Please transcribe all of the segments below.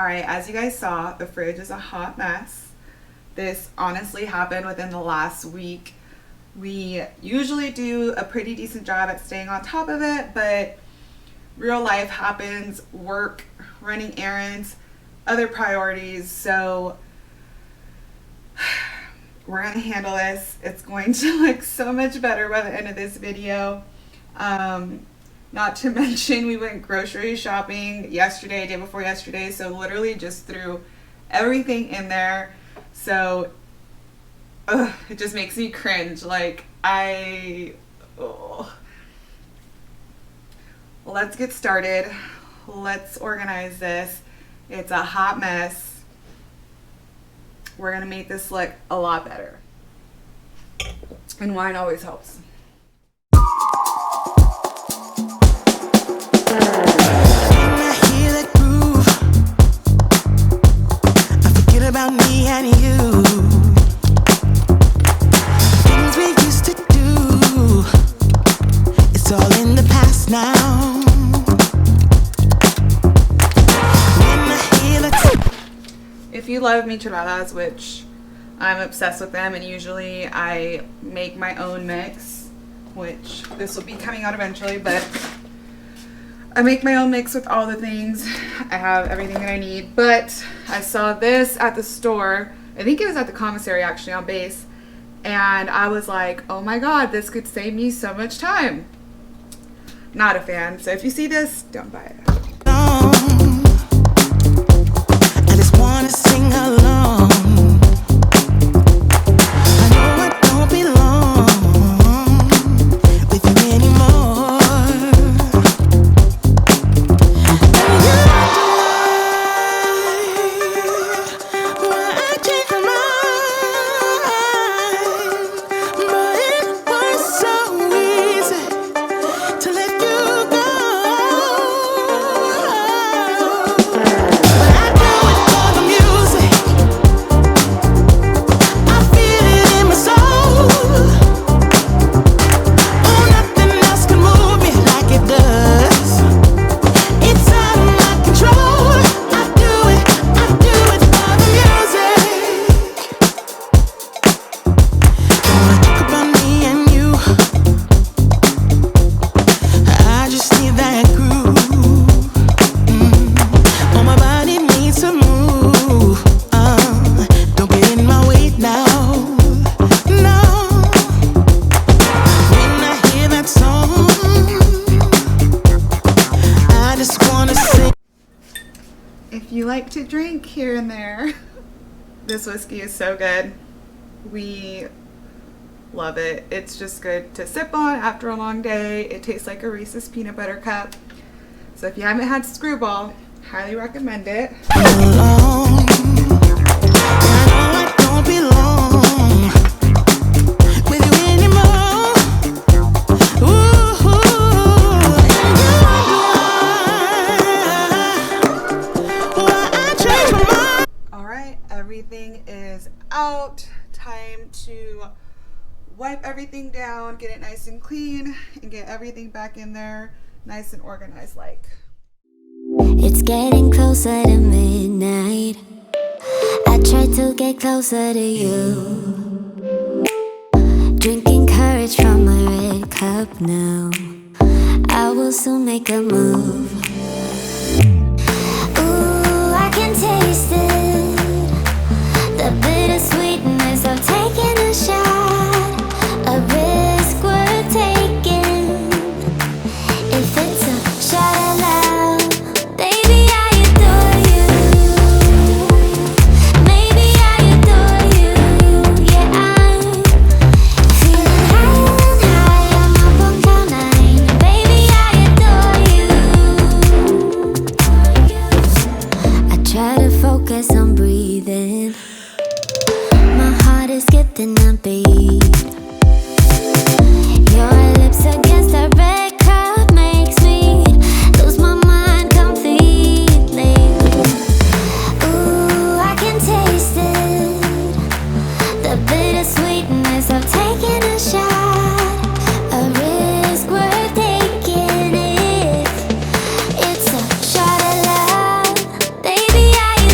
Alright, as you guys saw, the fridge is a hot mess. This honestly happened within the last week. We usually do a pretty decent job at staying on top of it, but real life happens, work, running errands, other priorities, so we're gonna handle this. It's going to look so much better by the end of this video. Not to mention we went grocery shopping yesterday, day before yesterday, so literally just threw everything in there. So it just makes me cringe. Like let's get started. Let's organize this. It's a hot mess. We're gonna make this look a lot better. And wine always helps. About me and you, things we used to do, it's all in the past now. If you love micheladas, which I'm obsessed with them, and usually I make my own mix, which this will be coming out eventually, but I make my own mix with all the things. I have everything that I need, but I saw this at the store. I think it was at the commissary actually on base, and I was like, oh my god, this could save me so much time. Not a fan, so if you see this, don't buy it. I just wanna sing along. I know I don't belong with you anymore. If you like to drink here and there, this whiskey is so good. We love it. It's just good to sip on after a long day. It tastes like a Reese's peanut butter cup. So if you haven't had Screwball, highly recommend it. Everything is out. Time to wipe everything down, get it nice and clean, and get everything back in there nice and organized like. It's getting closer to midnight. I try to get closer to you. Drinking courage from my red cup now. I will soon make a move. Ooh, I can taste it. The bittersweetness of taking a shot, a risk worth taking. If it's a shot of love, baby, I adore you. Maybe I adore you. Yeah, I'm feeling high, I'm up on cloud nine. Baby, I adore you. I try to focus on breathing. Is getting a beat. Your lips against a red cup makes me lose my mind completely. Ooh, I can taste it. The bittersweetness of taking a shot, a risk worth taking. It's a shot of love, baby. I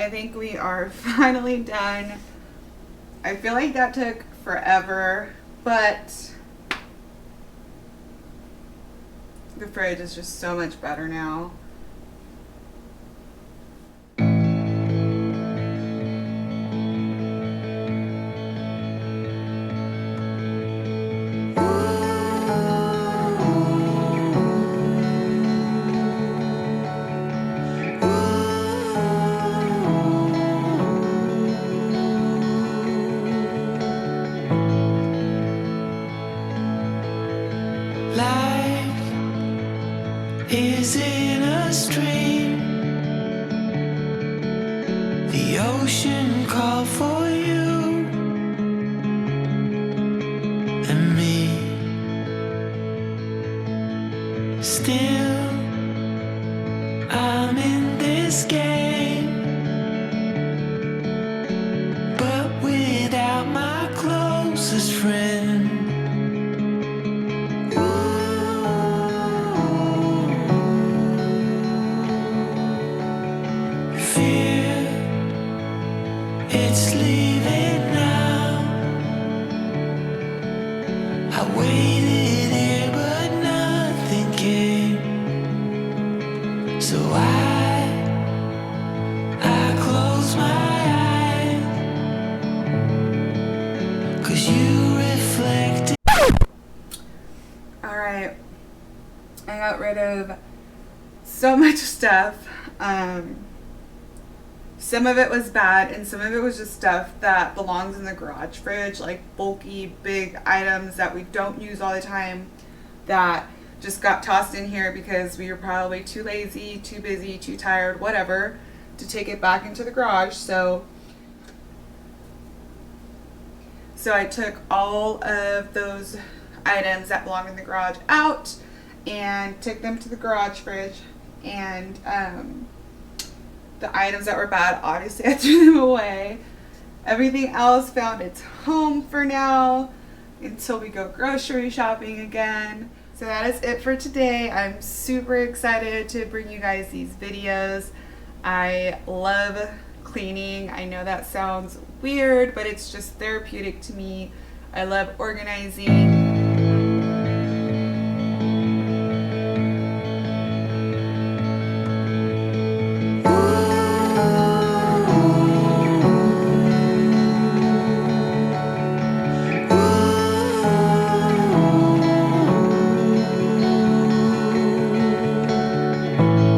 I think we are finally done. I feel like that took forever, but the fridge is just so much better now. Life is in a stream. The ocean called for you and me. Still, I'm in this game, but without my closest friend. It's leaving now. I waited here, but nothing came. So I close my eyes, 'cause you reflected. Alright, I got rid of so much stuff. Some of it was bad, and some of it was just stuff that belongs in the garage fridge, like bulky, big items that we don't use all the time, that just got tossed in here because we were probably too lazy, too busy, too tired, whatever, to take it back into the garage. So I took all of those items that belong in the garage out and took them to the garage fridge, and the items that were bad, obviously I threw them away. Everything else found its home for now until we go grocery shopping again. So that is it for today. I'm super excited to bring you guys these videos. I love cleaning. I know that sounds weird, but it's just therapeutic to me. I love organizing.